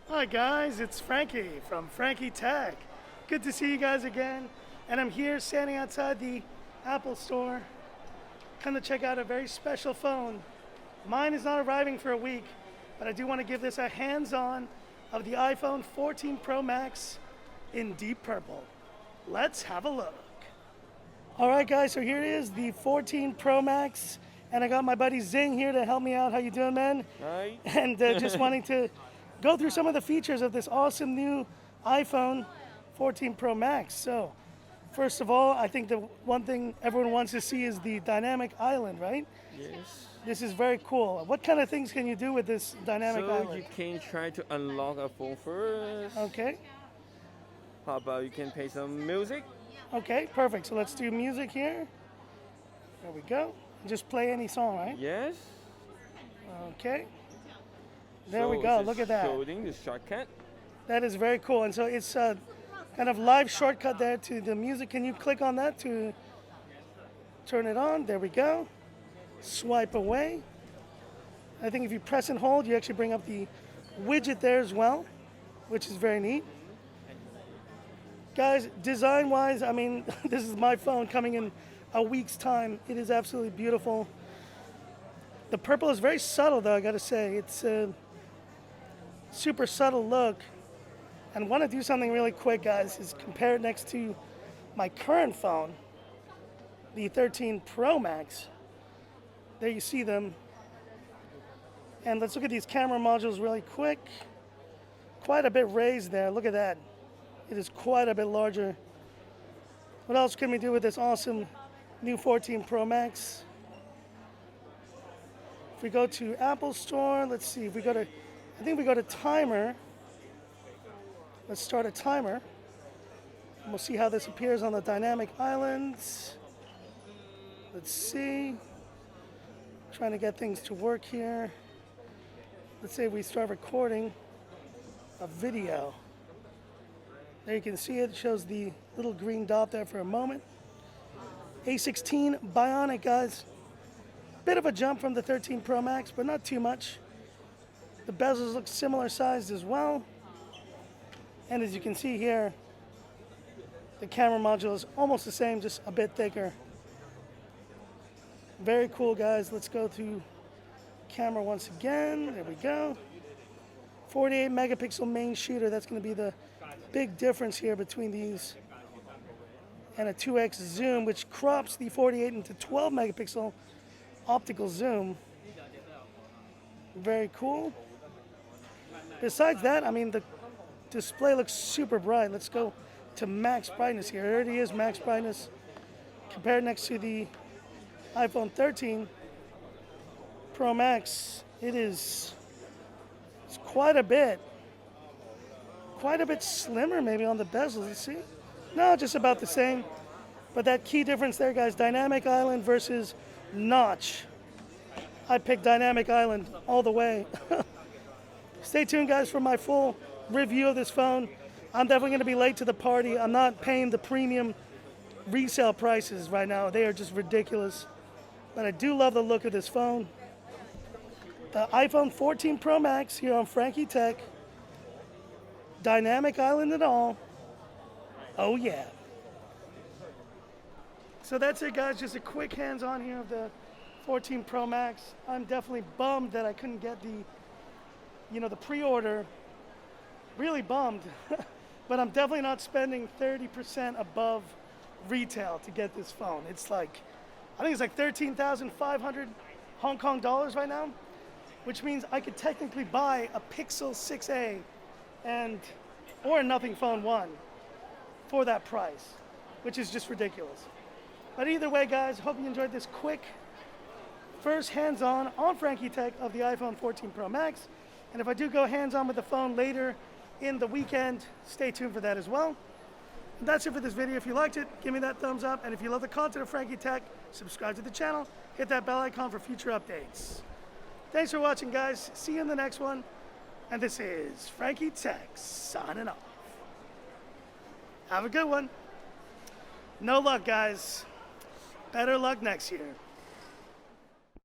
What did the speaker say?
Hi guys, it's Frankie from Frankie Tech. Good to see you guys again. And I'm here standing outside the Apple store. Come to check out a very special phone. Mine is not arriving for a week, but I do want to give this a hands-on of the iPhone 14 Pro Max in deep purple. Let's have a look. All right guys, so here it is, the 14 Pro Max. And I got my buddy Zing here to help me out. How you doing, man? Hi. And just wanting to go through some of the features of this awesome new iPhone 14 Pro Max. So, first of all, I think the one thing everyone wants to see is the dynamic island, right? Yes. This is very cool. What kind of things can you do with this dynamic So island? you can try to unlock a phone first. Okay, How about you can play some music? okay, perfect. So let's do music here. There we go. Just play any song, right? Yes. Okay. There So we go. it's Look at that. Showing the shortcut. That is very cool. And so it's a kind of live shortcut there to the music. Can you click on that to turn it on? There we go. Swipe away. I think if you press and hold, you actually bring up the widget there as well, which is very neat. Guys, design-wise, I mean, this is my phone coming in a week's time. It is absolutely beautiful. The purple is very subtle, though, I gotta say. It's a super subtle look. And want to do something really quick, guys, is compare it next to my current phone, the 13 Pro Max. There you see them. And let's look at these camera modules really quick. Quite a bit raised there. Look at that. It is quite a bit larger. What else can we do with this awesome new 14 Pro Max? If we go to Apple Store, let's see. If we go to, I think we go to timer. Let's start a timer. And we'll see how this appears on the dynamic islands. Let's see. Trying to get things to work here. Let's say we start recording a video. There you can see it shows the little green dot there for a moment. A16 Bionic, guys. Bit of a jump from the 13 Pro Max, but not too much. The bezels look similar sized as well. And as you can see here, the camera module is almost the same, just a bit thicker. Very cool, guys. Let's go to camera once again. There we go. 48 megapixel main shooter. That's going to be the big difference here between these. And a 2x zoom, which crops the 48 into 12 megapixel optical zoom. Very cool. Besides that, I mean, the display looks super bright. Let's go to max brightness here. There it is, max brightness. Compared next to the iPhone 13 Pro Max, it's quite a bit slimmer maybe on the bezels, you see? No, just about the same. But that key difference there, guys, dynamic island versus notch. I picked dynamic island all the way. Stay tuned, guys, for my full review of this phone. I'm definitely going to be late to the party. I'm not paying the premium resale prices right now. They are just ridiculous. But I do love the look of this phone. The iPhone 14 Pro Max here on Frankie Tech. Dynamic island and all. Oh yeah. So that's it, guys. Just a quick hands-on here of the 14 Pro Max. I'm definitely bummed that I couldn't get the pre-order. Really bummed. But I'm definitely not spending 30% above retail to get this phone. It's like, I think it's like 13,500 Hong Kong dollars right now, which means I could technically buy a Pixel 6a or a Nothing Phone 1 for that price, which is just ridiculous. But either way, guys, hope you enjoyed this quick first hands-on on Frankie Tech of the iPhone 14 Pro Max. And if I do go hands-on with the phone later in the weekend, stay tuned for that as well. And that's it for this video. If you liked it, give me that thumbs up. And if you love the content of Frankie Tech, subscribe to the channel, hit that bell icon for future updates. Thanks for watching, guys. See you in the next one. And this is Frankie Tech signing off. Have a good one. No luck, guys. Better luck next year.